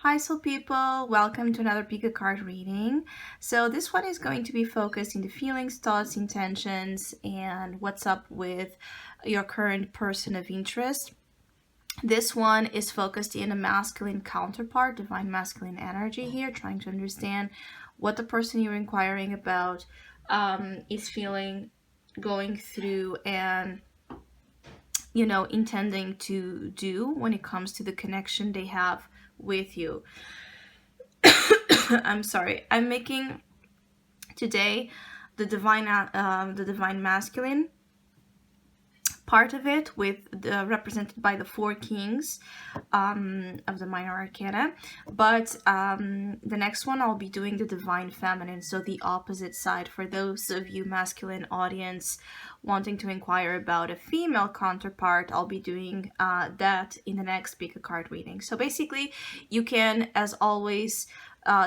Hi soul people, welcome to another pick a card reading. So this one is going to be focused in the feelings, thoughts, intentions, and what's up with your current person of interest. This one is focused in a masculine counterpart, divine masculine energy here, trying to understand what the person you're inquiring about is feeling, going through, and intending to do when it comes to the connection they have with you. I'm sorry. I'm making today the divine masculine part of it, with represented by the four kings of the minor arcana, but the next one I'll be doing the divine feminine, so the opposite side, for those of you masculine audience wanting to inquire about a female counterpart. I'll be doing that in the next pick a card reading. So basically you can, as always,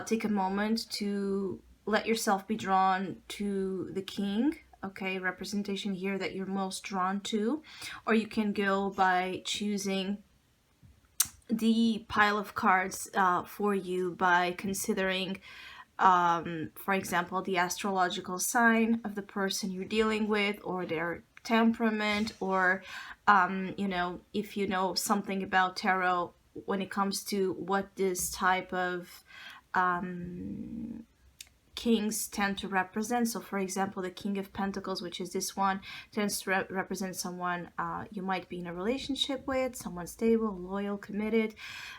take a moment to let yourself be drawn to the king, okay, representation here that you're most drawn to, or you can go by choosing the pile of cards for you by considering, for example, the astrological sign of the person you're dealing with, or their temperament, or if you know something about tarot when it comes to what this type of kings tend to represent. So for example, the King of Pentacles, which is this one, tends to represent someone you might be in a relationship with, someone stable, loyal, committed.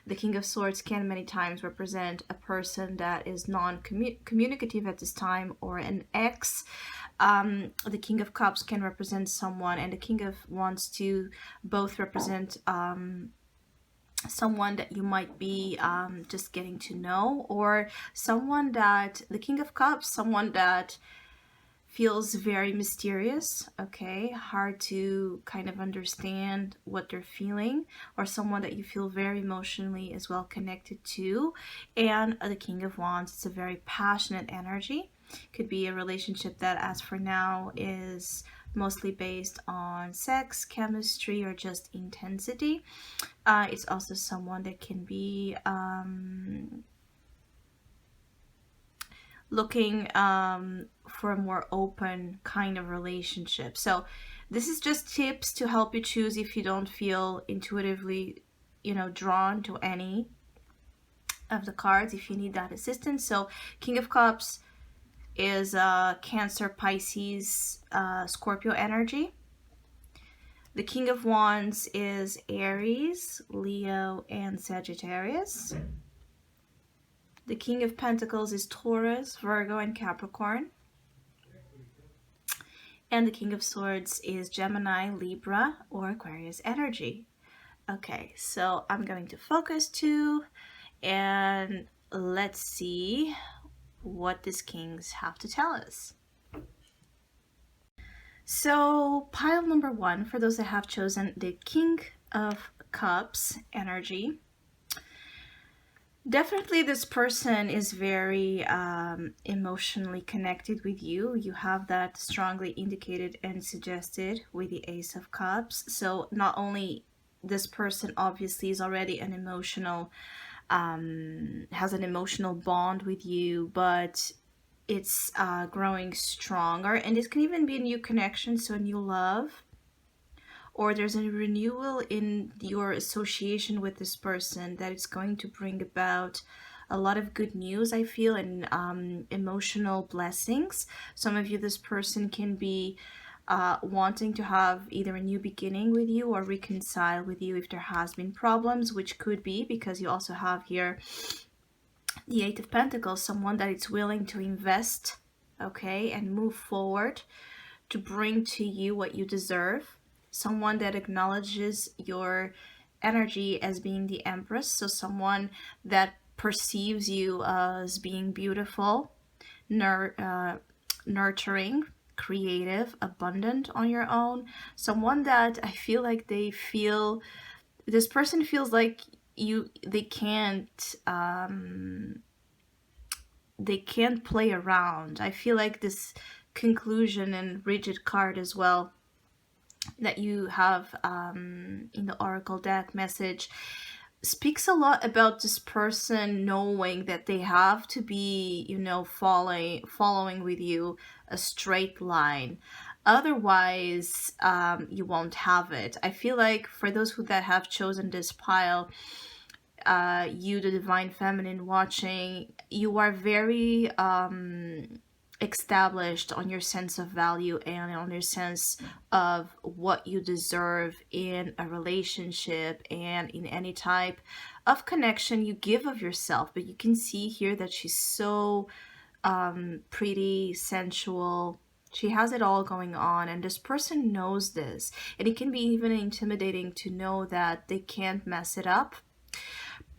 The King of Swords can many times represent a person that is non-communicative at this time, or an ex. The King of Cups can represent someone, and the King of Wands to both represent someone that you might be just getting to know, or someone that, the King of Cups, someone that feels very mysterious, okay, hard to kind of understand what they're feeling, or someone that you feel very emotionally as well connected to. And the King of Wands, it's a very passionate energy. Could be a relationship that, as for now, is mostly based on sex, chemistry, or just intensity. It's also someone that can be looking for a more open kind of relationship. So this is just tips to help you choose if you don't feel intuitively, drawn to any of the cards, if you need that assistance. So King of Cups is Cancer, Pisces, Scorpio energy. The King of Wands is Aries, Leo, and Sagittarius. The King of Pentacles is Taurus, Virgo, and Capricorn. And the King of Swords is Gemini, Libra, or Aquarius energy. Okay, so I'm going to focus too, and let's see what these kings have to tell us. So pile number one, for those that have chosen the King of Cups energy, definitely this person is very emotionally connected with you. You have that strongly indicated and suggested with the Ace of Cups. So not only this person obviously is already an emotional, has an emotional bond with you, but it's growing stronger, and this can even be a new connection, so a new love, or there's a renewal in your association with this person that is going to bring about a lot of good news, I feel, and emotional blessings. Some of you, this person can be wanting to have either a new beginning with you or reconcile with you if there has been problems, which could be because you also have here the Eight of Pentacles, someone that is willing to invest, okay, and move forward to bring to you what you deserve. Someone that acknowledges your energy as being the Empress, so someone that perceives you as being beautiful, nurturing, creative, abundant on your own. Someone that I feel like this person feels like they can't play around. I feel like this conclusion and rigid card as well that you have in the Oracle deck message speaks a lot about this person knowing that they have to be, following with you a straight line. Otherwise, you won't have it. I feel like for those who that have chosen this pile, you, the divine feminine watching, you are very established on your sense of value and on your sense of what you deserve in a relationship and in any type of connection you give of yourself. But you can see here that she's so pretty, sensual. She has it all going on, and this person knows this. And it can be even intimidating to know that they can't mess it up.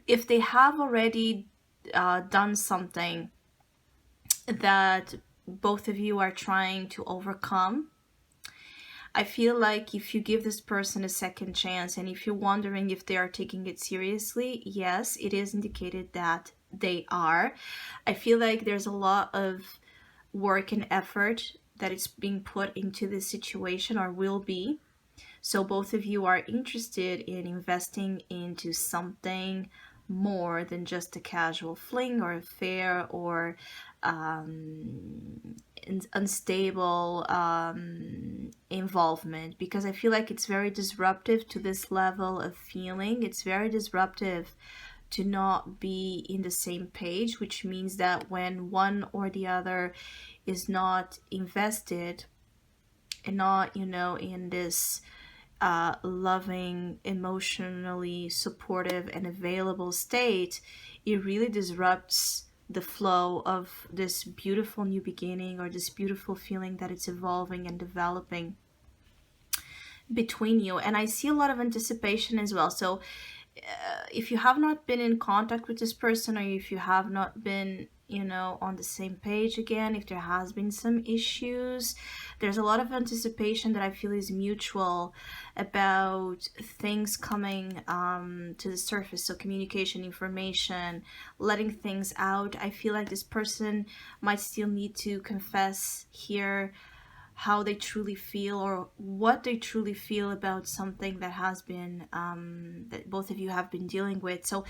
If they have already done something that both of you are trying to overcome, I feel like if you give this person a second chance, and if you're wondering if they are taking it seriously, yes, it is indicated that they are. I feel like there's a lot of work and effort that is being put into this situation, or will be. So both of you are interested in investing into something more than just a casual fling or affair, or unstable involvement, because I feel like it's very disruptive to this level of feeling. It's very disruptive to not be in the same page, which means that when one or the other is not invested and not, in this loving, emotionally supportive, and available state, it really disrupts the flow of this beautiful new beginning, or this beautiful feeling that it's evolving and developing between you. And I see a lot of anticipation as well. So if you have not been in contact with this person, or if you have not been, on the same page again, if there has been some issues, there's a lot of anticipation that I feel is mutual about things coming to the surface. So communication, information, letting things out. I feel like this person might still need to confess here how they truly feel, or what they truly feel about something that has been that both of you have been dealing with. So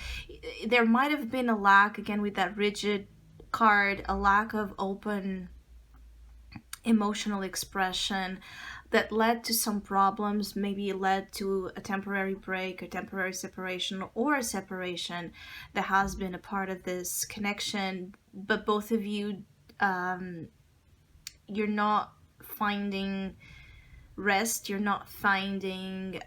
there might have been a lack, again with that rigid card, a lack of open emotional expression that led to some problems. Maybe it led to a temporary break, a temporary separation, or a separation that has been a part of this connection. But both of you, you're not finding rest, you're not finding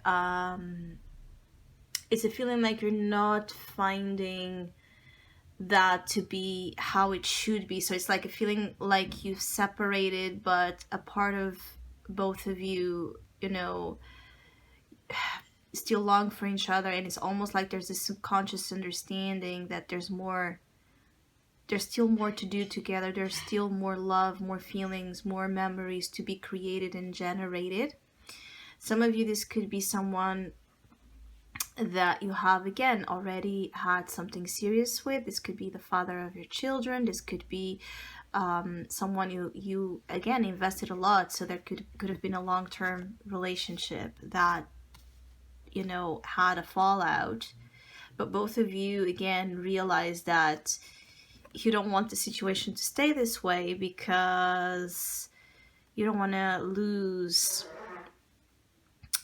it's a feeling like you're not finding that to be how it should be. So it's like a feeling like you've separated, but a part of both of you, still long for each other. And it's almost like there's this subconscious understanding that there's still more to do together. There's still more love, more feelings, more memories to be created and generated. Some of you, this could be someone that you have, again, already had something serious with. This could be the father of your children. This could be someone you again invested a lot. So there could have been a long-term relationship that had a fallout. But both of you, again, realize that you don't want the situation to stay this way, because you don't want to lose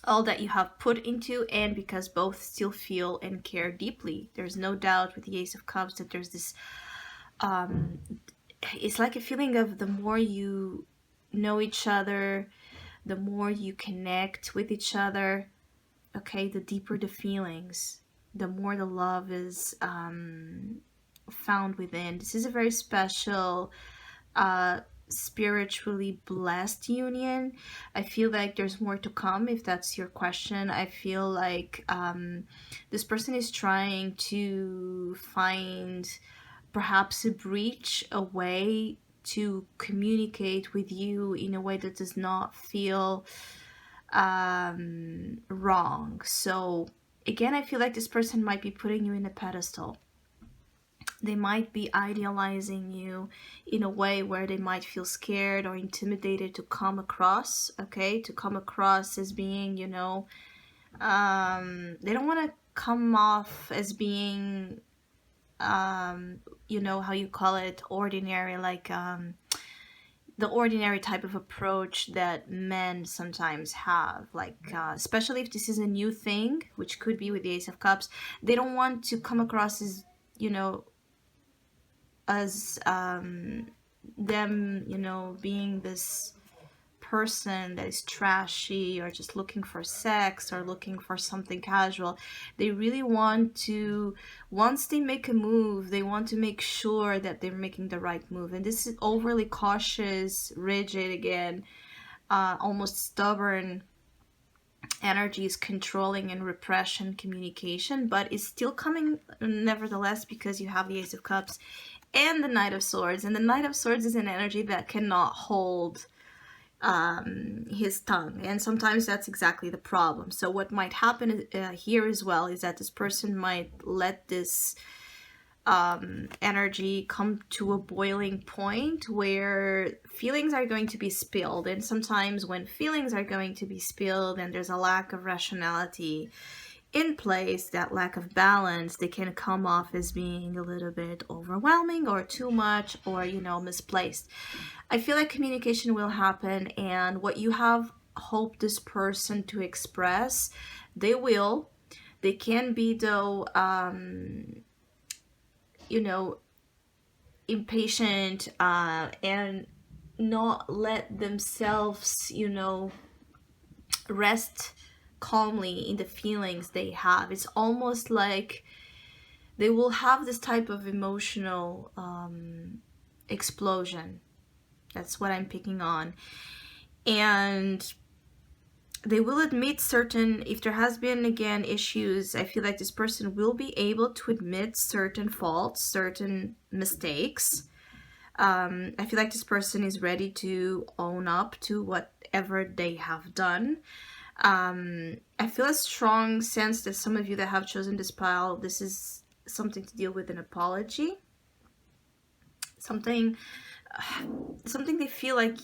all that you have put into, and because both still feel and care deeply. There's no doubt with the Ace of Cups that there's this it's like a feeling of the more you know each other, the more you connect with each other, okay, the deeper the feelings, the more the love is found within. This is a very special spiritually blessed union. I feel like there's more to come, if that's your question. I feel like this person is trying to find perhaps a breach, a way to communicate with you in a way that does not feel wrong. So again, I feel like this person might be putting you in a pedestal. They might be idealizing you in a way where they might feel scared or intimidated to come across, okay? To come across as being, they don't want to come off as being, you know, how you call it, ordinary, like the ordinary type of approach that men sometimes have, like especially if this is a new thing, which could be with the Ace of Cups. They don't want to come across as, you know, as them, you know, being this person that is trashy or just looking for sex or looking for something casual. They really want to, once they make a move, they want to make sure that they're making the right move. And this is overly cautious, rigid, again, almost stubborn energies, controlling and repression communication, but it's still coming nevertheless, because you have the Ace of Cups and the Knight of Swords. And the Knight of Swords is an energy that cannot hold his tongue, and sometimes that's exactly the problem. So what might happen here as well is that this person might let this energy come to a boiling point where feelings are going to be spilled. And sometimes when feelings are going to be spilled and there's a lack of rationality in place, that lack of balance, they can come off as being a little bit overwhelming or too much, or, you know, misplaced. I feel like communication will happen, and what you have hoped this person to express, they will. They can be, though, you know, impatient and not let themselves, you know, rest calmly in the feelings they have. It's almost like they will have this type of emotional explosion. That's what I'm picking on. And they will admit certain, if there has been, again, issues, I feel like this person will be able to admit certain faults, certain mistakes. I feel like this person is ready to own up to whatever they have done. I feel a strong sense that some of you that have chosen this pile, this is something to deal with an apology. Something they feel like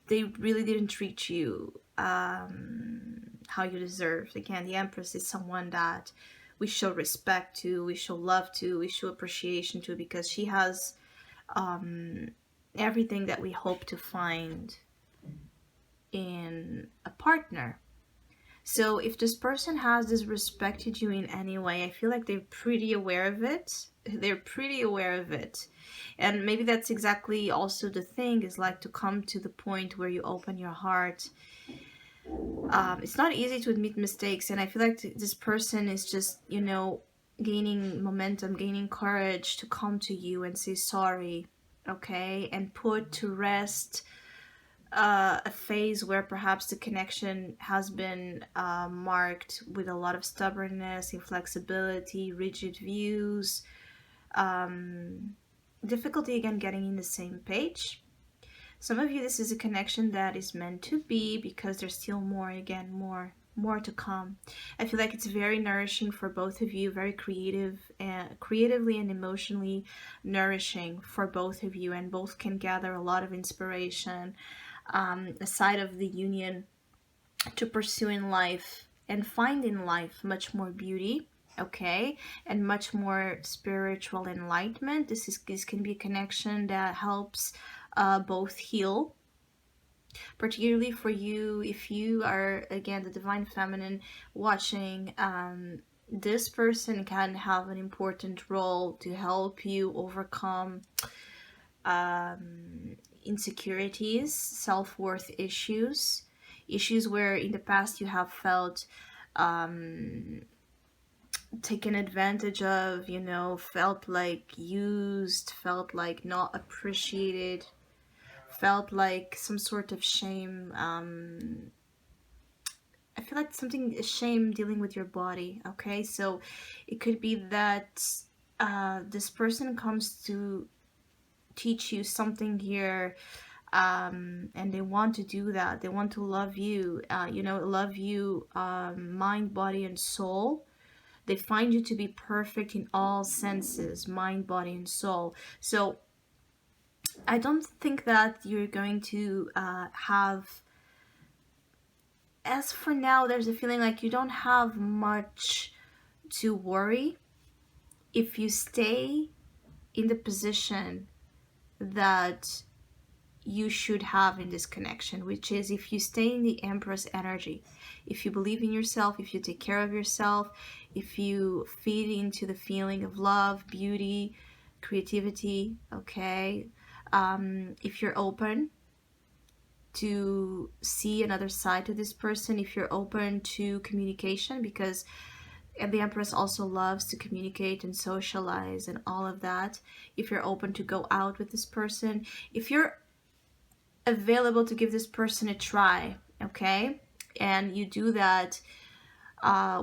they really didn't treat you how you deserve. Again, the Empress is someone that we show respect to, we show love to, we show appreciation to, because she has everything that we hope to find in a partner. So if this person has disrespected you in any way, I feel like they're pretty aware of it. They're pretty aware of it. And maybe that's exactly also the thing, is like to come to the point where you open your heart. It's not easy to admit mistakes, and I feel like this person is just, you know, gaining momentum, gaining courage to come to you and say sorry, okay? And put to rest a phase where perhaps the connection has been marked with a lot of stubbornness, inflexibility, rigid views, difficulty again getting in the same page. Some of you, this is a connection that is meant to be, because there's still more, again, more to come. I feel like it's very nourishing for both of you, very creatively and emotionally nourishing for both of you, and both can gather a lot of inspiration aside of the union to pursue in life and find in life much more beauty, okay, and much more spiritual enlightenment. This can be a connection that helps both heal, particularly for you if you are, again, the divine feminine watching. This person can have an important role to help you overcome insecurities, self-worth issues where in the past you have felt taken advantage of, you know, felt like used, felt like not appreciated, felt like some sort of shame. I feel like something, shame dealing with your body, okay? So it could be that this person comes to teach you something here, and they want to do that. They want to love you, you know, love you mind, body, and soul. They find you to be perfect in all senses, mind, body, and soul. So I don't think that you're going to have, as for now, there's a feeling like you don't have much to worry if you stay in the position that you should have in this connection, which is if you stay in the Empress energy, if you believe in yourself, if you take care of yourself, if you feed into the feeling of love, beauty, creativity, okay, if you're open to see another side to this person, if you're open to communication, because the Empress also loves to communicate and socialize and all of that, if you're open to go out with this person, if you're available to give this person a try, okay, and you do that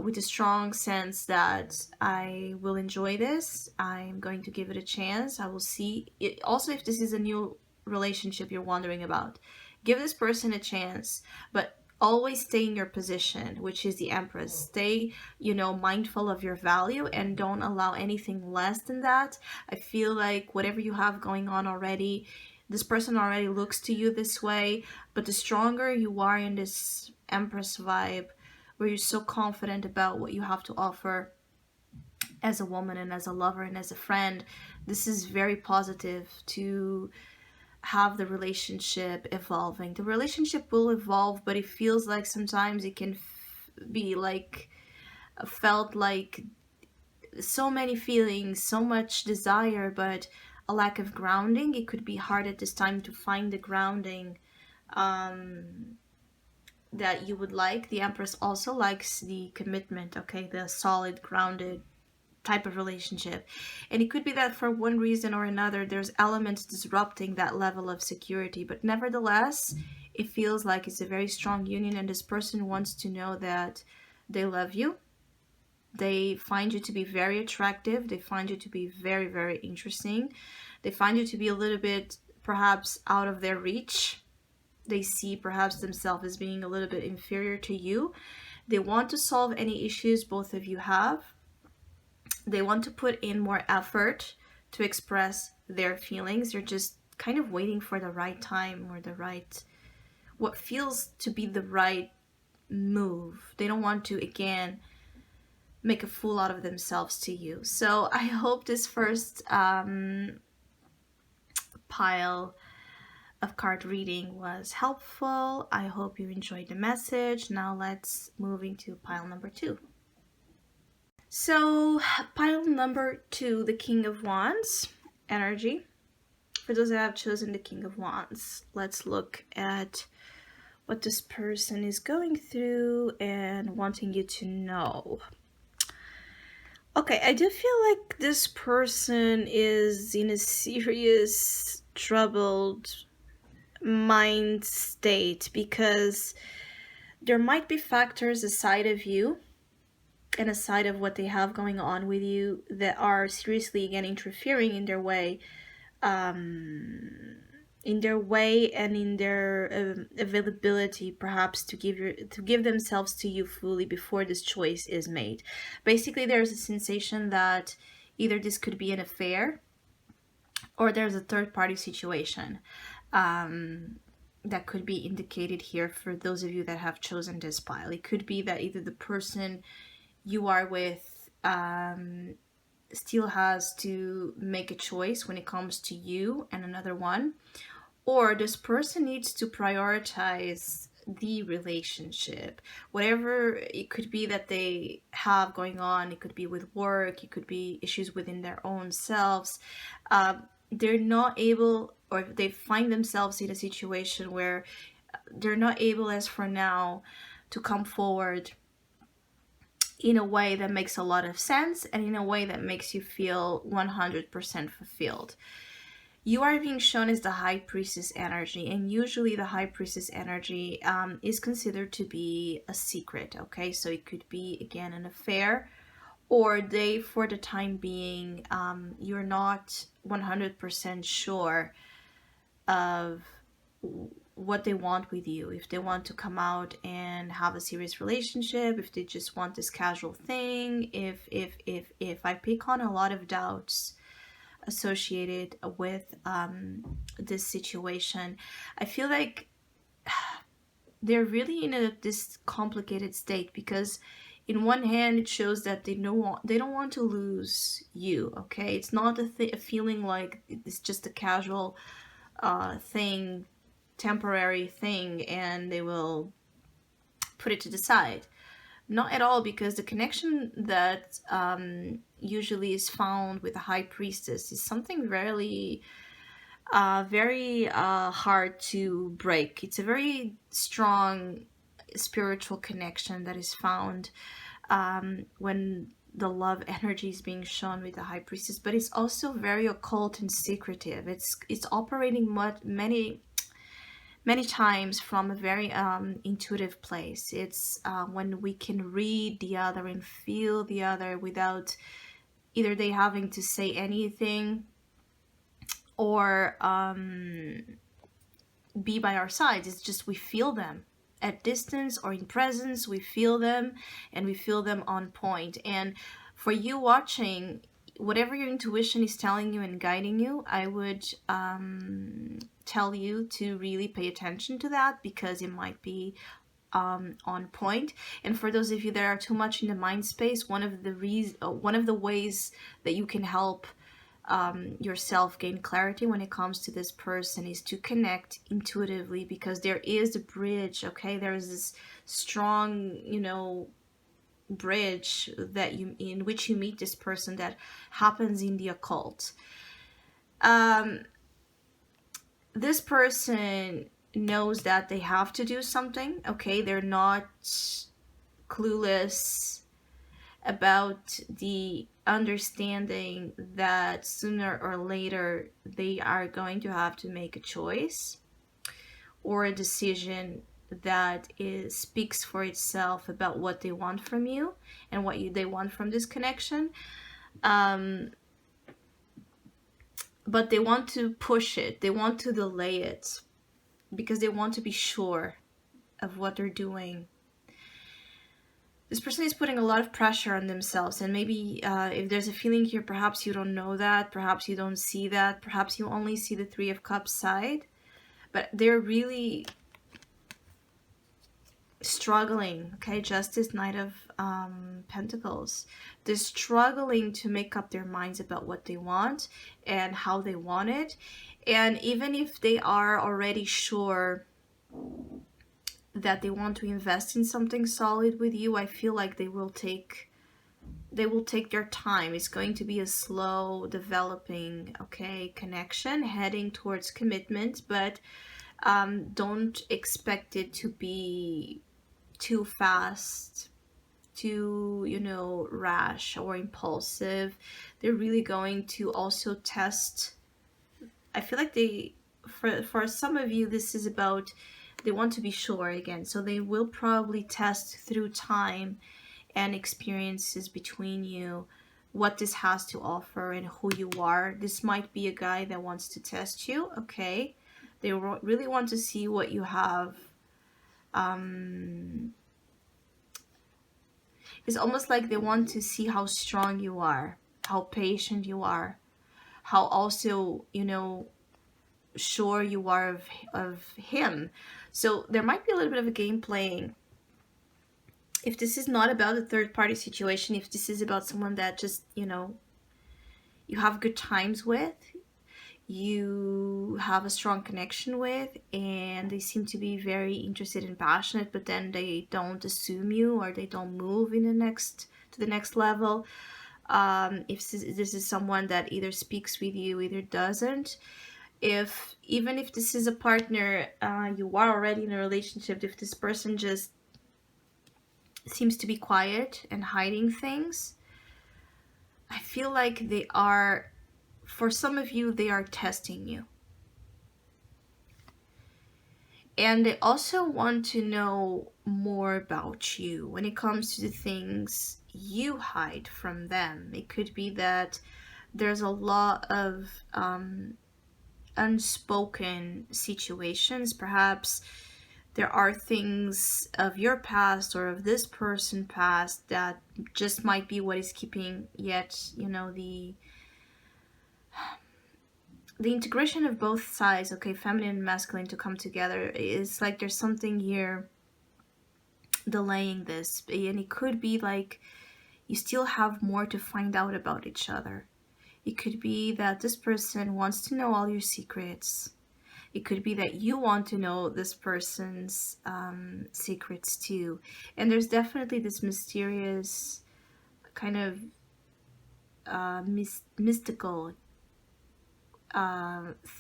with a strong sense that I will enjoy this, I'm going to give it a chance, I will see it. Also, if this is a new relationship you're wondering about, give this person a chance, but always stay in your position, which is the Empress. Stay, mindful of your value and don't allow anything less than that. I feel like whatever you have going on already, this person already looks to you this way, but the stronger you are in this Empress vibe, where you're so confident about what you have to offer as a woman and as a lover and as a friend, this is very positive to have the relationship evolving. The relationship will evolve, but it feels like sometimes it can be like, felt like so many feelings, so much desire, but a lack of grounding. It could be hard at this time to find the grounding that you would like. The Empress also likes the commitment, okay, the solid, grounded type of relationship. And it could be that for one reason or another, there's elements disrupting that level of security. But nevertheless, it feels like it's a very strong union, and this person wants to know that they love you. They find you to be very attractive. They find you to be very, very interesting. They find you to be a little bit perhaps out of their reach. They see perhaps themselves as being a little bit inferior to you. They want to solve any issues both of you have. They want to put in more effort to express their feelings. They're just kind of waiting for the right time or what feels to be the right move. They don't want to, again, make a fool out of themselves to you. So I hope this first pile of card reading was helpful. I hope you enjoyed the message. Now let's move into pile number 2. So pile number 2, the King of Wands energy. For those that have chosen the King of Wands, let's look at what this person is going through and wanting you to know. Okay, I do feel like this person is in a serious, troubled mind state, because there might be factors aside of you and aside of what they have going on with you that are seriously, again, interfering in their way, and in their availability, perhaps to give themselves to you fully before this choice is made. Basically, there's a sensation that either this could be an affair or there's a third-party situation that could be indicated here for those of you that have chosen this pile. It could be that either the person you are with still has to make a choice when it comes to you and another one, or this person needs to prioritize the relationship. Whatever it could be that they have going on, it could be with work, it could be issues within their own selves. They're not able, or they find themselves in a situation where they're not able, as for now, to come forward in a way that makes a lot of sense and in a way that makes you feel 100% fulfilled. You are being shown as the High Priestess energy, and usually the High Priestess energy is considered to be a secret, okay? So it could be, again, an affair, or they, for the time being, you're not 100% sure of what they want with you. If they want to come out and have a serious relationship, if they just want this casual thing, if I pick on a lot of doubts associated with this situation. I feel like they're really in this complicated state, because in one hand it shows that they don't want to lose you. Okay, it's not a feeling like it's just a casual thing, temporary thing, and they will put it to the side. Not at all, because the connection that usually is found with a high priestess is something very hard to break. It's a very strong spiritual connection that is found when the love energy is being shown with the high priestess, but it's also very occult and secretive. It's operating many times from a very intuitive place. It's when we can read the other and feel the other without either they having to say anything or be by our sides. It's just we feel them at distance or in presence. We feel them, and we feel them on point. And for you watching, whatever your intuition is telling you and guiding you, I would tell you to really pay attention to that, because it might be on point. And for those of you that are too much in the mind space, one of the ways that you can help yourself gain clarity when it comes to this person is to connect intuitively, because there is a bridge. Okay, there is this strong, bridge that in which you meet this person that happens in the occult. This person knows that they have to do something. Okay, they're not clueless about the understanding that sooner or later they are going to have to make a choice or a decision that speaks for itself about what they want from you and what they want from this connection. But they want to push it, they want to delay it, because they want to be sure of what they're doing. This person is putting a lot of pressure on themselves, and maybe if there's a feeling here, perhaps you don't know that, perhaps you don't see that, perhaps you only see the Three of Cups side, but they're really struggling. Okay, Justice, Knight of Pentacles. They're struggling to make up their minds about what they want and how they want it. And even if they are already sure that they want to invest in something solid with you, I feel like they will take their time. It's going to be a slow developing, okay, connection heading towards commitment, but don't expect it to be too fast, too rash or impulsive. They're really going to also test. I feel like for some of you, this is about, they want to be sure again, so they will probably test through time and experiences between you what this has to offer and who you are. This might be a guy that wants to test you. Okay, they really want to see what you have. It's almost like they want to see how strong you are, how patient you are, how also sure you are of him. So there might be a little bit of a game playing. If this is not about a third party situation, if this is about someone that just you have good times with, you have a strong connection with, and they seem to be very interested and passionate, but then they don't assume you, or they don't move to the next level. If this is someone that either speaks with you, either doesn't. Even if this is a partner, you are already in a relationship, if this person just seems to be quiet and hiding things, I feel like for some of you, they are testing you. And they also want to know more about you when it comes to the things you hide from them. It could be that there's a lot of unspoken situations. Perhaps there are things of your past or of this person's past that just might be what is keeping yet, the integration of both sides, okay, feminine and masculine, to come together. Is like there's something here delaying this. And it could be like you still have more to find out about each other. It could be that this person wants to know all your secrets. It could be that you want to know this person's secrets too. And there's definitely this mysterious kind of mystical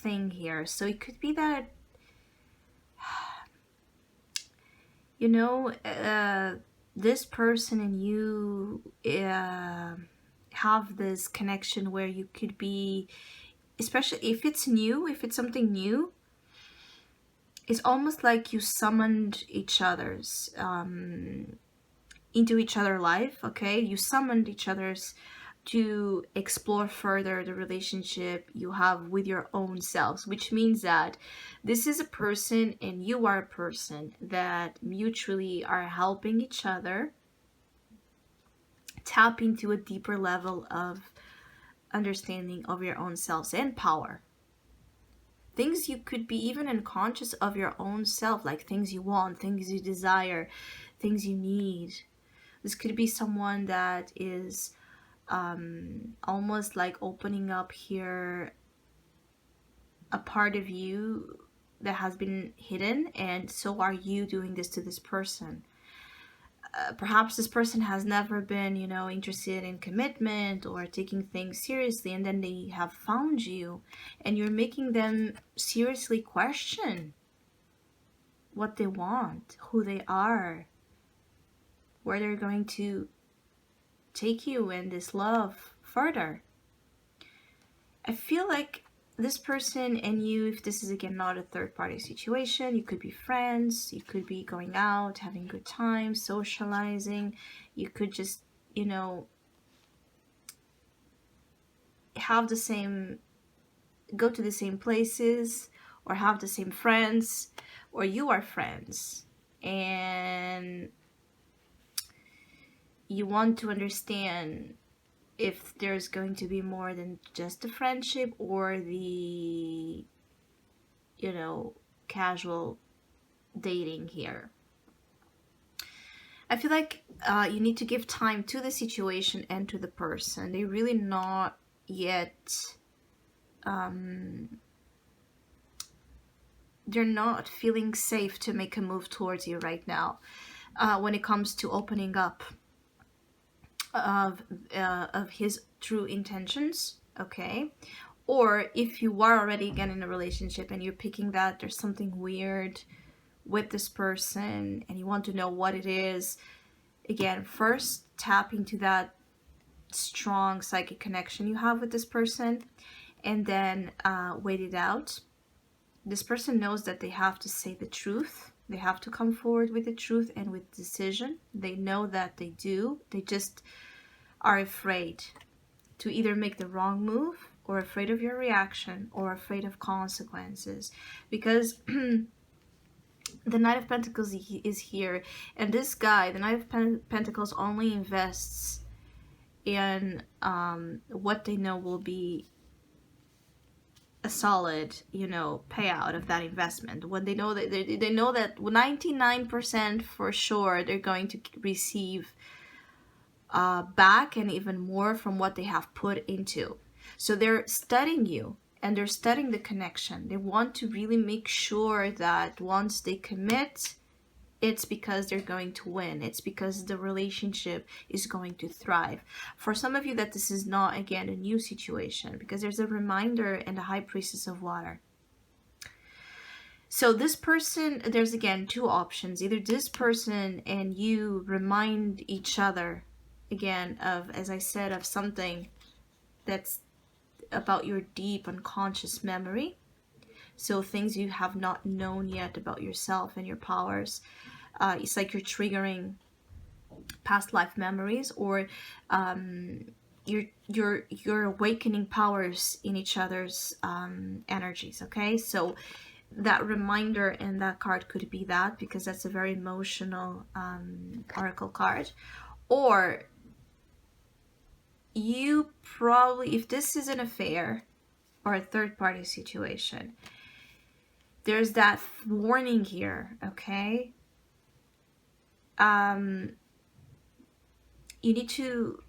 thing here. So it could be that, you know, this person and you have this connection where you could be, especially if it's new, if it's something new, it's almost like you summoned each other's into each other's life. Okay, you summoned each other's to explore further the relationship you have with your own selves, which means that this is a person and you are a person that mutually are helping each other tap into a deeper level of understanding of your own selves and power. Things you could be even unconscious of your own self, like things you want, things you desire, things you need. This could be someone that is almost like opening up here a part of you that has been hidden, and so are you doing this to this person. Perhaps this person has never been, you know, interested in commitment or taking things seriously, and then they have found you and you're making them seriously question what they want, who they are, where they're going to take you in this love further. I feel like this person and you, if this is again not a third party situation, you could be friends, you could be going out, having good time, socializing, you could just, you know, have the same, go to the same places, or have the same friends, or you are friends and you want to understand if there's going to be more than just a friendship or the, you know, casual dating here. I feel like you need to give time to the situation and to the person. They're really not yet, they're not feeling safe to make a move towards you right now when it comes to opening up of his true intentions. Okay, or if you are already again in a relationship and you're picking that there's something weird with this person and you want to know what it is, again, first tap into that strong psychic connection you have with this person, and then wait it out. This person knows that they have to say the truth. They have to come forward with the truth and with decision. They know that they do. They just are afraid to either make the wrong move, or afraid of your reaction, or afraid of consequences. Because the Knight of Pentacles is here, and this guy, the Knight of Pentacles, only invests in what they know will be a solid, you know, payout of that investment. When they know that they know that 99% for sure they're going to receive back, and even more from what they have put into. So they're studying you and they're studying the connection. They want to really make sure that once they commit, it's because they're going to win. It's because the relationship is going to thrive. For some of you that this is not, again, a new situation, because there's a reminder and a High Priestess of Water. So this person, there's again two options. Either this person and you remind each other, again, of, as I said, of something that's about your deep unconscious memory. So things you have not known yet about yourself and your powers. It's like you're triggering past life memories, or you're awakening powers in each other's energies. Okay, so that reminder and that card could be that, because that's a very emotional oracle card. Or you probably, if this is an affair or a third party situation, there's that warning here, okay? um, you need to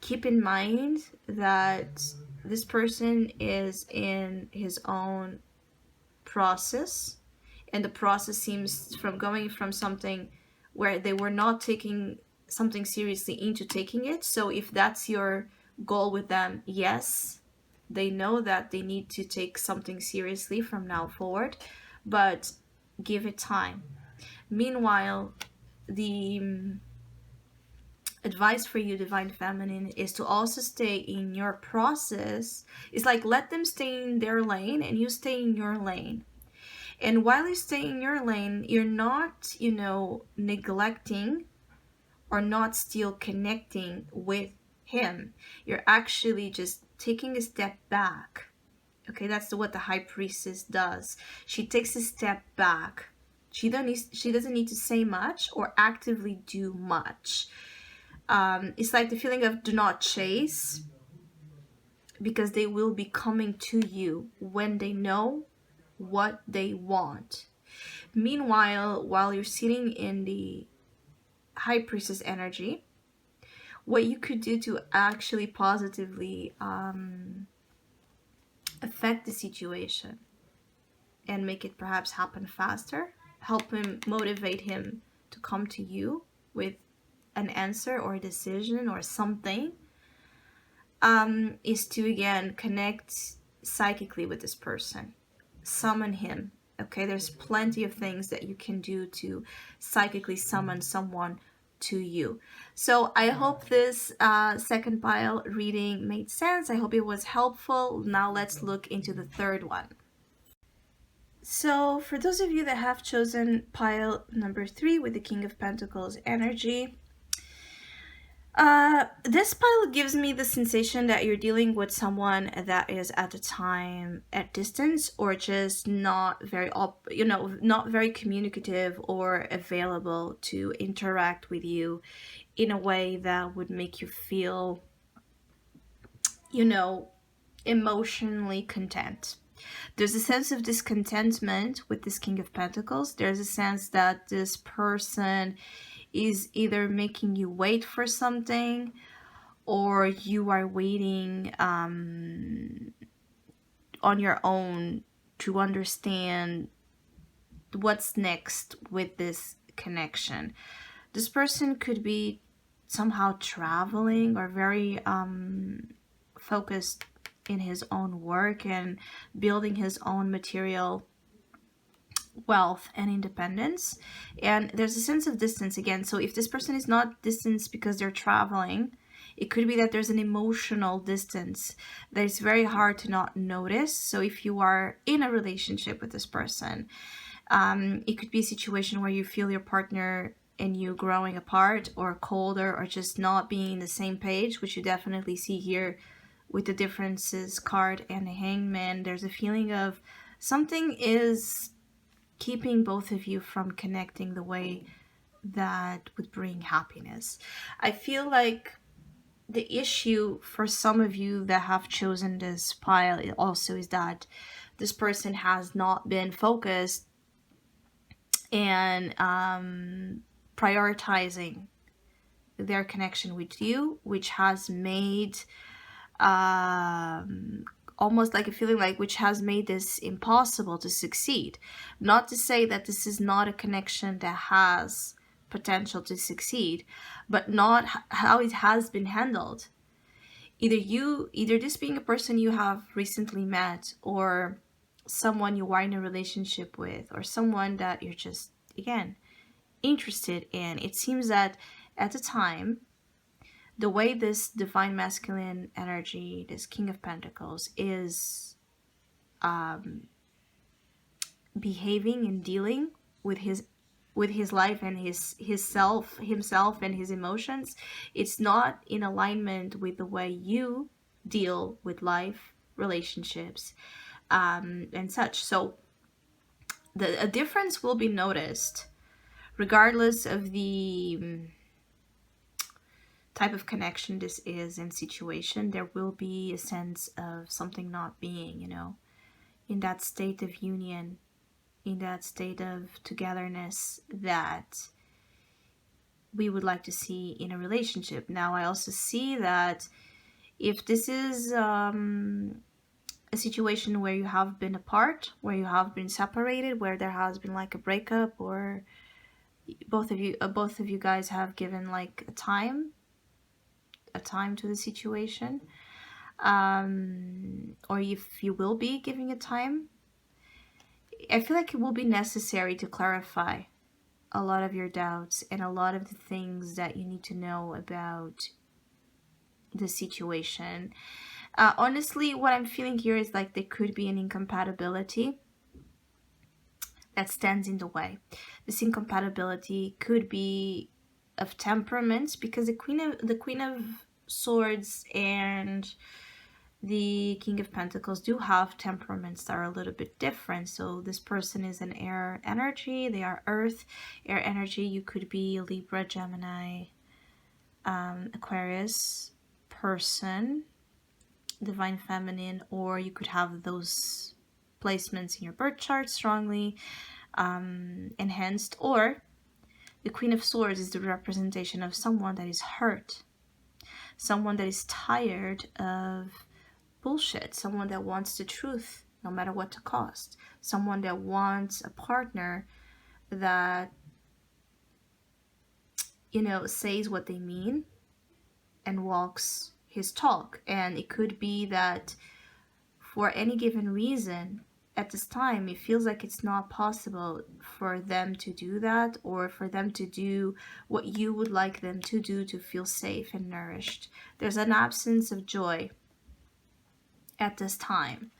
keep in mind that this person is in his own process, and the process seems from going from something where they were not taking something seriously into taking it. So if that's your goal with them, yes, they know that they need to take something seriously from now forward, but give it time. Meanwhile, the advice for you, Divine Feminine, is to also stay in your process. It's like let them stay in their lane and you stay in your lane. And while you stay in your lane, you're not, neglecting or not still connecting with him. You're actually just taking a step back. Okay, that's what the High Priestess does. She takes a step back. She doesn't need to say much or actively do much. It's like the feeling of do not chase, because they will be coming to you when they know what they want. Meanwhile, while you're sitting in the High Priestess energy, what you could do to actually positively affect the situation and make it perhaps happen faster, help him, motivate him to come to you with an answer or a decision or something, is to again connect psychically with this person, summon him. Okay, there's plenty of things that you can do to psychically summon someone to you. So I hope this second pile reading made sense. I hope it was helpful. Now let's look into the third one. So for those of you that have chosen pile number 3 with the King of Pentacles energy, this pile gives me the sensation that you're dealing with someone that is at the time at distance, or just not very not very communicative or available to interact with you in a way that would make you feel, emotionally content. There's a sense of discontentment with this King of Pentacles. There's a sense that this person is either making you wait for something, or you are waiting on your own to understand what's next with this connection. This person could be somehow traveling or very focused in his own work and building his own material wealth and independence, and there's a sense of distance again. So if this person is not distanced because they're traveling, it could be that there's an emotional distance that is very hard to not notice. So if you are in a relationship with this person, it could be a situation where you feel your partner and you growing apart or colder or just not being in the same page, which you definitely see here with the differences card and the Hangman. There's a feeling of something is keeping both of you from connecting the way that would bring happiness. I feel like the issue for some of you that have chosen this pile also is that this person has not been focused and prioritizing their connection with you, which has made almost like a feeling like which has made this impossible to succeed. Not to say that this is not a connection that has potential to succeed, but not how it has been handled. Either this being a person you have recently met, or someone you are in a relationship with, or someone that you're just, again, interested in. It seems that at the time, the way this divine masculine energy, this King of Pentacles, is behaving and dealing with his life and himself and his emotions, it's not in alignment with the way you deal with life, relationships, and such. So a difference will be noticed regardless of the type of connection this is and situation. There will be a sense of something not being, in that state of union, in that state of togetherness that we would like to see in a relationship. Now, I also see that if this is a situation where you have been apart, where you have been separated, where there has been like a breakup, or both of you guys have given like a time to the situation, or if you will be giving a time, I feel like it will be necessary to clarify a lot of your doubts and a lot of the things that you need to know about the situation. Honestly, what I'm feeling here is like there could be an incompatibility that stands in the way. This incompatibility could be of temperaments, because the Queen of Swords and the King of Pentacles do have temperaments that are a little bit different. So this person is an air energy, they are earth, air energy. You could be a Libra, Gemini, Aquarius person, divine feminine, or you could have those placements in your birth chart strongly enhanced. Or the Queen of Swords is the representation of someone that is hurt, someone that is tired of bullshit, someone that wants the truth no matter what the cost, someone that wants a partner that, you know, says what they mean and walks his talk. And it could be that for any given reason at this time it feels like it's not possible for them to do that, or for them to do what you would like them to do to feel safe and nourished. There's an absence of joy at this time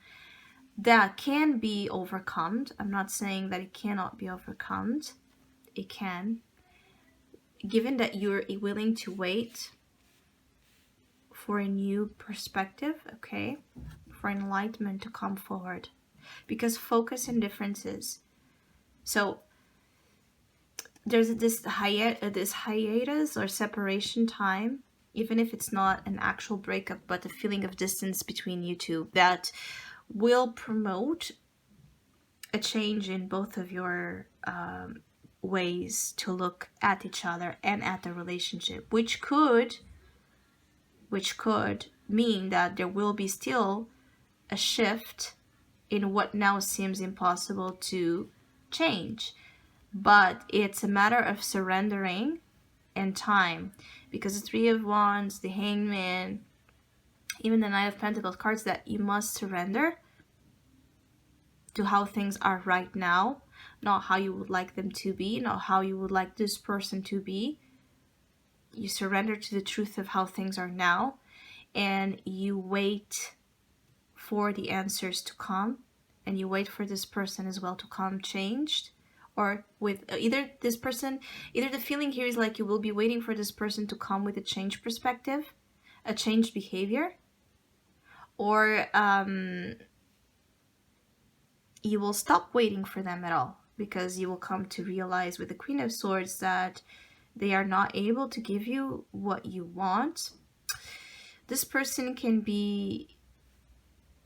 that can be overcome. I'm not saying that it cannot be overcome. It can, given that you're willing to wait for a new perspective, okay, for enlightenment to come forward, because focus and differences. So there's this hiatus or separation time, even if it's not an actual breakup, but a feeling of distance between you two, that will promote a change in both of your ways to look at each other and at the relationship, which could mean that there will be still a shift in what now seems impossible to change. But it's a matter of surrendering and time, because the Three of Wands, the Hangman, even the Knight of Pentacles, cards that you must surrender to how things are right now, not how you would like them to be, not how you would like this person to be. You surrender to the truth of how things are now, and you wait for the answers to come, and you wait for this person as well to come changed, or with either this person, either the feeling here is like you will be waiting for this person to come with a changed perspective, a changed behavior, or you will stop waiting for them at all, because you will come to realize with the Queen of Swords that they are not able to give you what you want. This person can be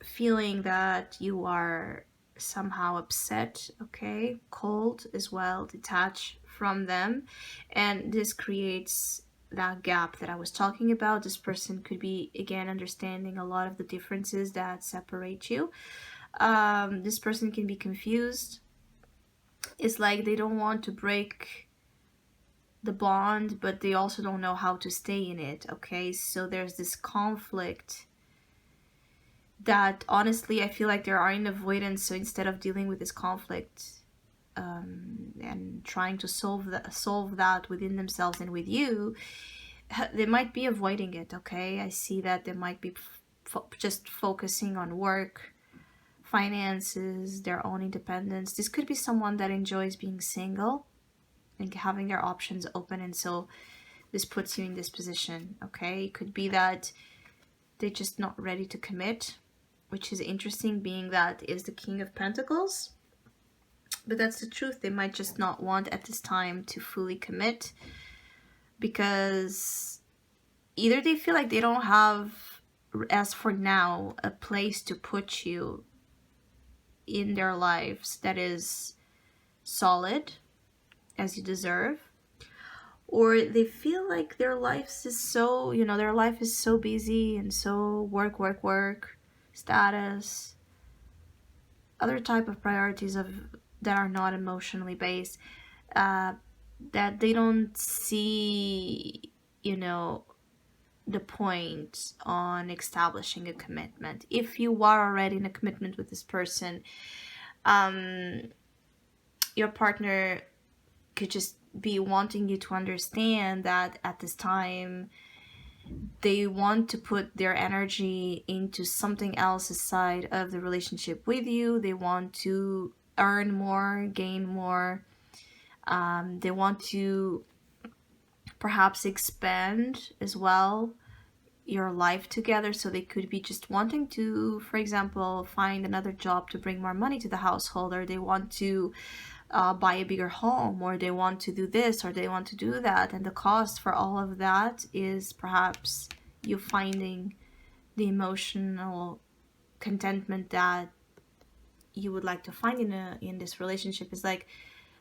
feeling that you are somehow upset, okay, cold as well, detached from them, and this creates that gap that I was talking about. This person could be, again, understanding a lot of the differences that separate you. This person can be confused. It's like they don't want to break the bond, but they also don't know how to stay in it, okay? So there's this conflict that honestly I feel like they are in avoidance. So instead of dealing with this conflict and trying to solve that within themselves and with you, they might be avoiding it, okay? I see that they might be just focusing on work, finances, their own independence. This could be someone that enjoys being single and having their options open, and so this puts you in this position, okay? It could be that they're just not ready to commit, which is interesting, being that is the King of Pentacles. But that's the truth. They might just not want at this time to fully commit, because either they feel like they don't have, as for now, a place to put you in their lives that is solid, as you deserve, or they feel like their lives is so, their life is so busy and so work, work, work, status, other type of priorities of that are not emotionally based, uh, that they don't see, you know, the point on establishing a commitment. If you are already in a commitment with this person, um, your partner could just be wanting you to understand that at this time they want to put their energy into something else aside of the relationship with you. They want to earn more, gain more. They want to perhaps expand as well your life together. So they could be just wanting to, for example, find another job to bring more money to the household, or they want to buy a bigger home, or they want to do this, or they want to do that. And the cost for all of that is perhaps you finding the emotional contentment that you would like to find in this relationship. Is like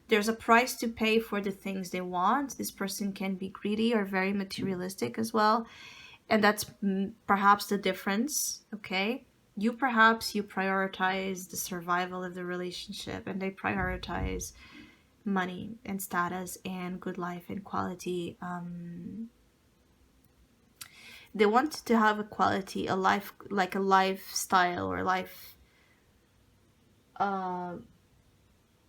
there's a price to pay for the things they want. This person can be greedy or very materialistic as well, and that's perhaps the difference. Okay, you prioritize the survival of the relationship, and they prioritize money and status and good life and quality. They want to have a quality, a life, like a lifestyle or life uh,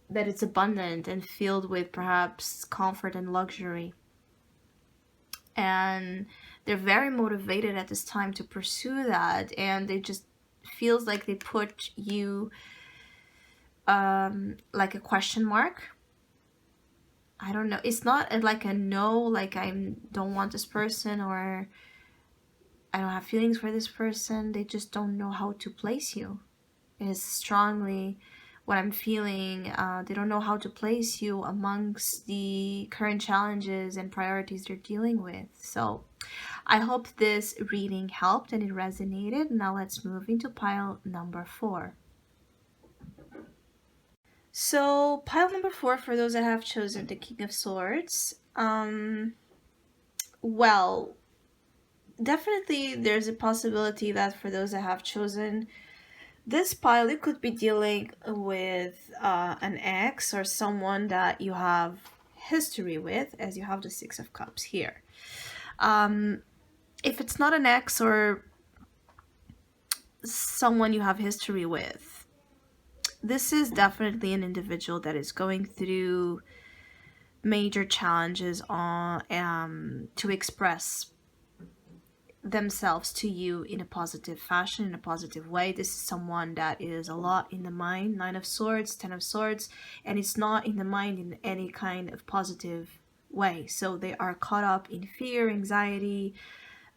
that it's abundant and filled with perhaps comfort and luxury. And they're very motivated at this time to pursue that, and they just feels like they put you like a question mark. I don't know. It's not like a no, like I don't want this person, or I don't have feelings for this person. They just don't know how to place you. Is strongly what I'm feeling. They don't know how to place you amongst the current challenges and priorities they're dealing with. So I hope this reading helped and it resonated. Now let's move into pile number 4. So pile number 4, for those that have chosen the King of Swords, well, definitely there's a possibility that for those that have chosen this pile, you could be dealing with an ex or someone that you have history with, as you have the Six of Cups here. If it's not an ex or someone you have history with, this is definitely an individual that is going through major challenges on to express themselves to you in a positive fashion, in a positive way. This is someone that is a lot in the mind. 9 of Swords, 10 of Swords, and it's not in the mind in any kind of positive way. So they are caught up in fear, anxiety,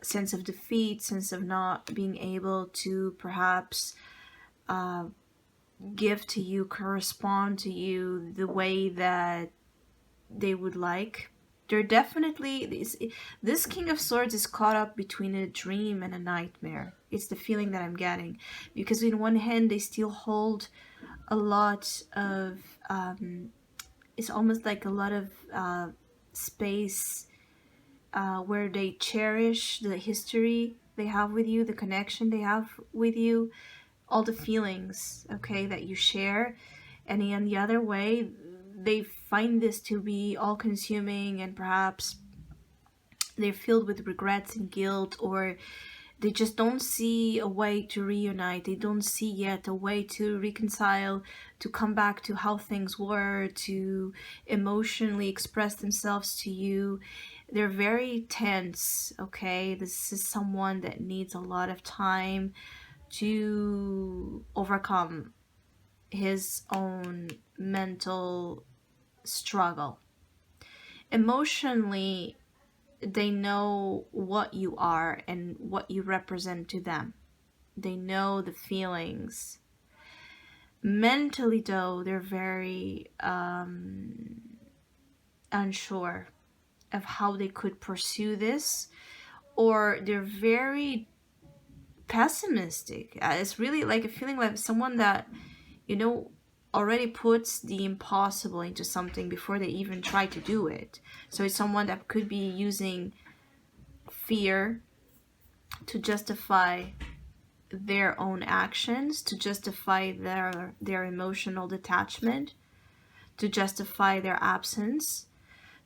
sense of defeat, sense of not being able to perhaps give to you, correspond to you the way that they would like. They're definitely, this King of Swords is caught up between a dream and a nightmare. It's the feeling that I'm getting, because in one hand they still hold a lot of it's almost like a lot of space where they cherish the history they have with you, the connection they have with you, all the feelings, okay, that you share. And in the other way, they find this to be all-consuming, and perhaps they're filled with regrets and guilt, or they just don't see a way to reunite. They don't see yet a way to reconcile, to come back to how things were, to emotionally express themselves to you. They're very tense, okay? This is someone that needs a lot of time to overcome his own mental struggle. Emotionally, they know what you are and what you represent to them. They know the feelings. Mentally, though, they're very unsure of how they could pursue this, or they're very pessimistic. It's really like a feeling like someone that, you know, already puts the impossible into something before they even try to do it. So it's someone that could be using fear to justify their own actions, to justify their emotional detachment, to justify their absence,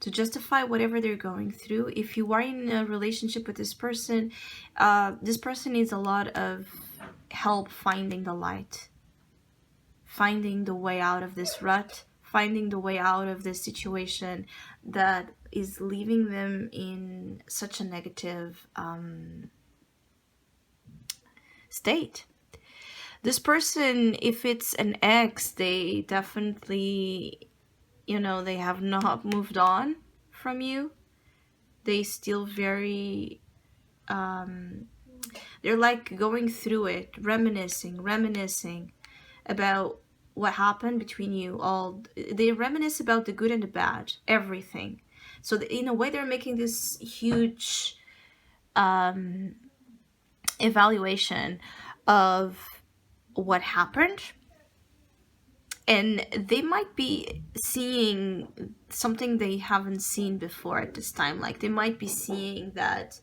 to justify whatever they're going through. If you are in a relationship with this person needs a lot of help finding the light, finding the way out of this rut, finding the way out of this situation that is leaving them in such a negative state. This person, if it's an ex, they definitely, they have not moved on from you. They still very, they're like going through it, reminiscing about what happened between you. They reminisce about the good and the bad, everything. So in a way, they're making this huge evaluation of what happened, and they might be seeing something they haven't seen before at this time. Like they might be seeing that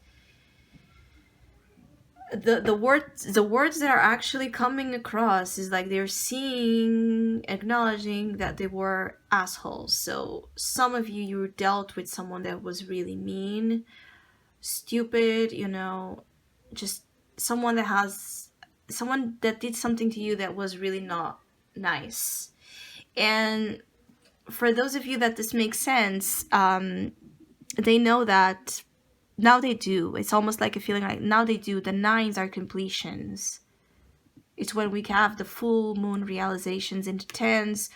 the words that are actually coming across is like they're acknowledging that they were assholes. So some of you dealt with someone that was really mean, stupid, just someone that did something to you that was really not nice. And for those of you that this makes sense, they know that now they do. It's almost like a feeling like now they do. The nines are completions. It's when we have the full moon realizations, and the tens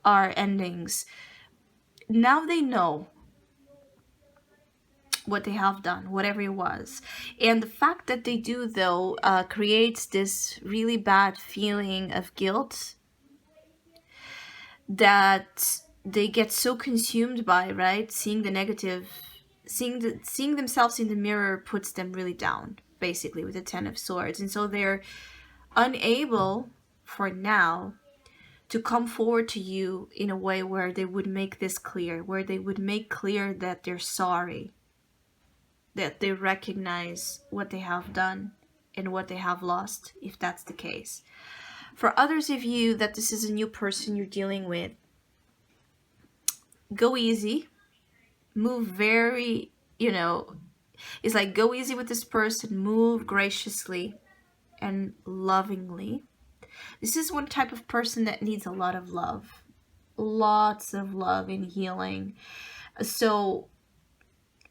are endings. Now they know what they have done, whatever it was. And the fact that they do, though, creates this really bad feeling of guilt that they get so consumed by, right? Seeing the negative, seeing themselves in the mirror puts them really down, basically, with the Ten of Swords. And so they're unable, for now, to come forward to you in a way where they would make this clear, where they would make clear that they're sorry, that they recognize what they have done and what they have lost, if that's the case. For others of you that this is a new person you're dealing with, go easy. Move very, it's like go easy with this person. Move graciously and lovingly. This is one type of person that needs a lot of love. Lots of love and healing. So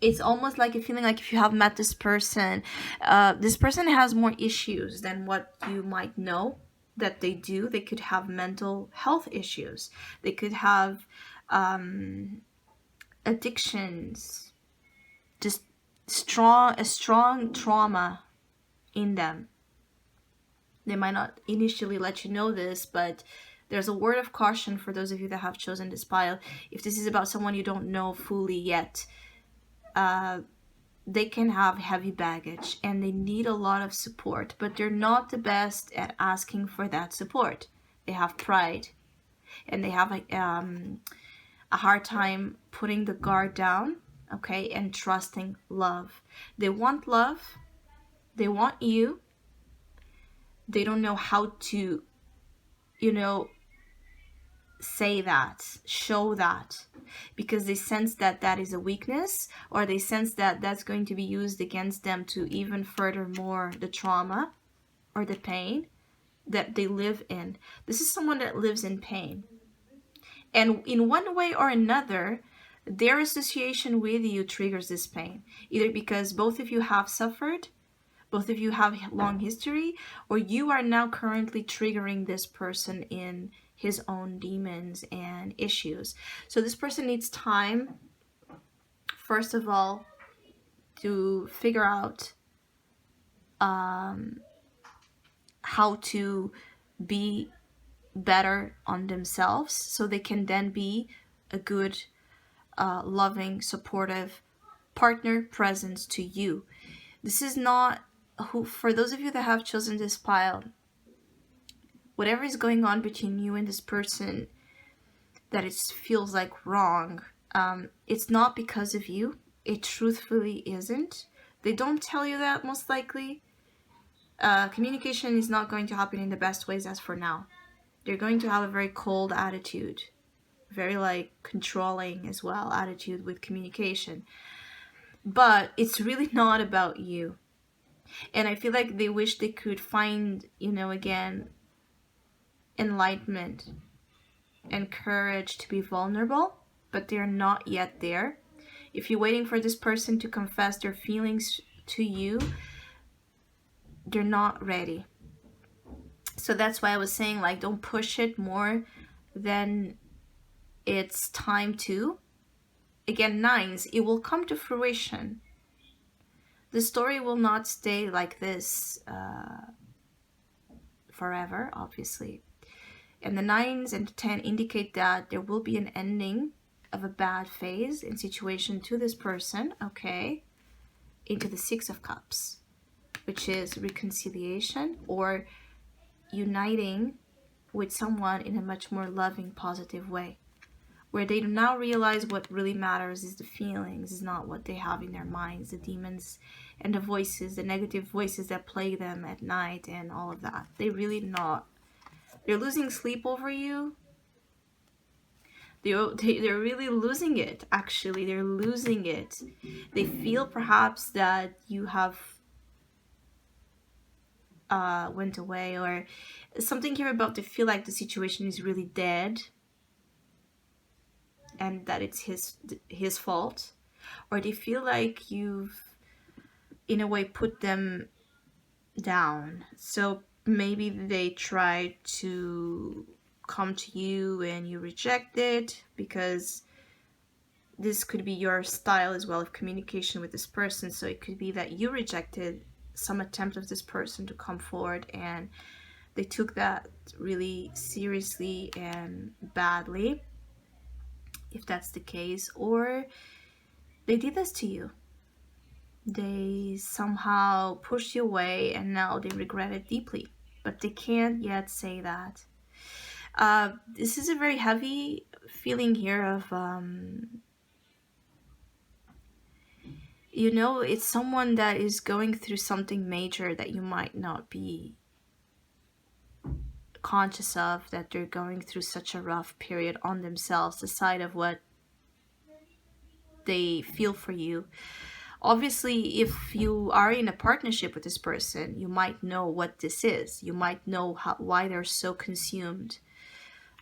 it's almost like a feeling like if you have met this person has more issues than what you might know that they do. They could have mental health issues. They could have addictions, just a strong trauma in them. They might not initially let you know this, but there's a word of caution for those of you that have chosen this pile. If this is about someone you don't know fully yet, they can have heavy baggage and they need a lot of support, but they're not the best at asking for that support. They have pride and they have a hard time putting the guard down, okay, and trusting love. They want love. They want you. They don't know how to, say that, show that, because they sense that that is a weakness, or they sense that that's going to be used against them to even further more the trauma or the pain that they live in. This is someone that lives in pain. And in one way or another, their association with you triggers this pain, either because both of you have suffered, both of you have long history, or you are now currently triggering this person in his own demons and issues. So this person needs time, first of all, to figure out how to be better on themselves so they can then be a good, loving, supportive partner presence to you. This is not for those of you that have chosen this pile, whatever is going on between you and this person that it feels like wrong, it's not because of you. It truthfully isn't. They don't tell you that, most likely. Communication is not going to happen in the best ways as for now. They're going to have a very cold attitude, very like controlling as well attitude with communication. But it's really not about you. And I feel like they wish they could find, again, enlightenment and courage to be vulnerable, but they're not yet there. If you're waiting for this person to confess their feelings to you, they're not ready. So that's why I was saying, like, don't push it more than it's time to. Again, nines, it will come to fruition. The story will not stay like this forever, obviously. And the 9s and the 10 indicate that there will be an ending of a bad phase and situation to this person, okay, into the 6 of Cups, which is reconciliation or uniting with someone in a much more loving, positive way, where they now realize what really matters is the feelings, is not what they have in their minds, the demons and the voices, the negative voices that plague them at night and all of that. They're losing sleep over you. They're really losing it, actually. They're losing it. They feel perhaps that you have went away, or something here about they feel like the situation is really dead and that it's his fault, or they feel like you've in a way put them down. So maybe they try to come to you and you reject it, because this could be your style as well of communication with this person. So it could be that you rejected some attempt of this person to come forward and they took that really seriously and badly, if that's the case. Or they did this to you. They somehow pushed you away and now they regret it deeply, but they can't yet say that. This is a very heavy feeling here of, it's someone that is going through something major that you might not be conscious of, that they're going through such a rough period on themselves, aside of what they feel for you. Obviously, if you are in a partnership with this person, you might know what this is. You might know why they're so consumed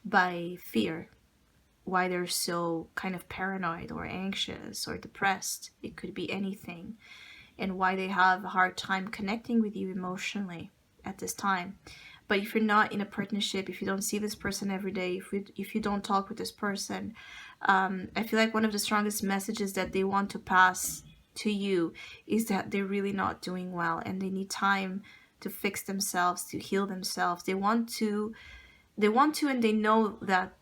by fear, why they're so kind of paranoid or anxious or depressed. It could be anything. And why they have a hard time connecting with you emotionally at this time. But if you're not in a partnership, if you don't see this person every day, if you don't talk with this person, I feel like one of the strongest messages that they want to pass to you is that they're really not doing well and they need time to fix themselves, to heal themselves. They want to, and they know that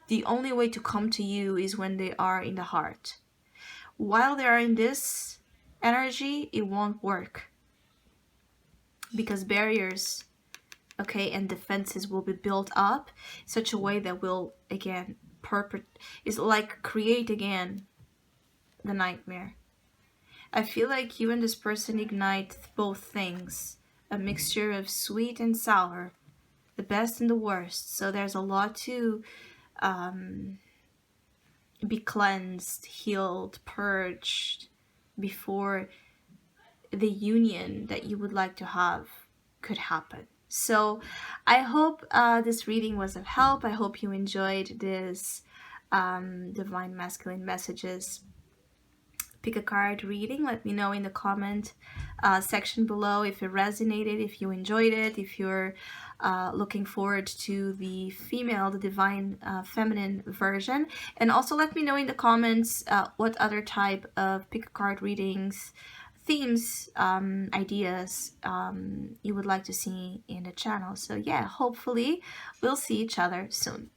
the only way to come to you is when they are in the heart. While they are in this energy, it won't work, because barriers, okay, and defenses will be built up in such a way that will, again, is like create again the nightmare. I feel like you and this person ignite both things, a mixture of sweet and sour, the best and the worst. So there's a lot to be cleansed, healed, purged before the union that you would like to have could happen. So I hope this reading was of help. I hope you enjoyed this Divine Masculine Messages pick a card reading. Let me know in the comment section below if it resonated, if you enjoyed it, if you're looking forward to the Divine Feminine version. And also let me know in the comments what other type of pick a card readings, themes, ideas you would like to see in the channel. So yeah, hopefully we'll see each other soon.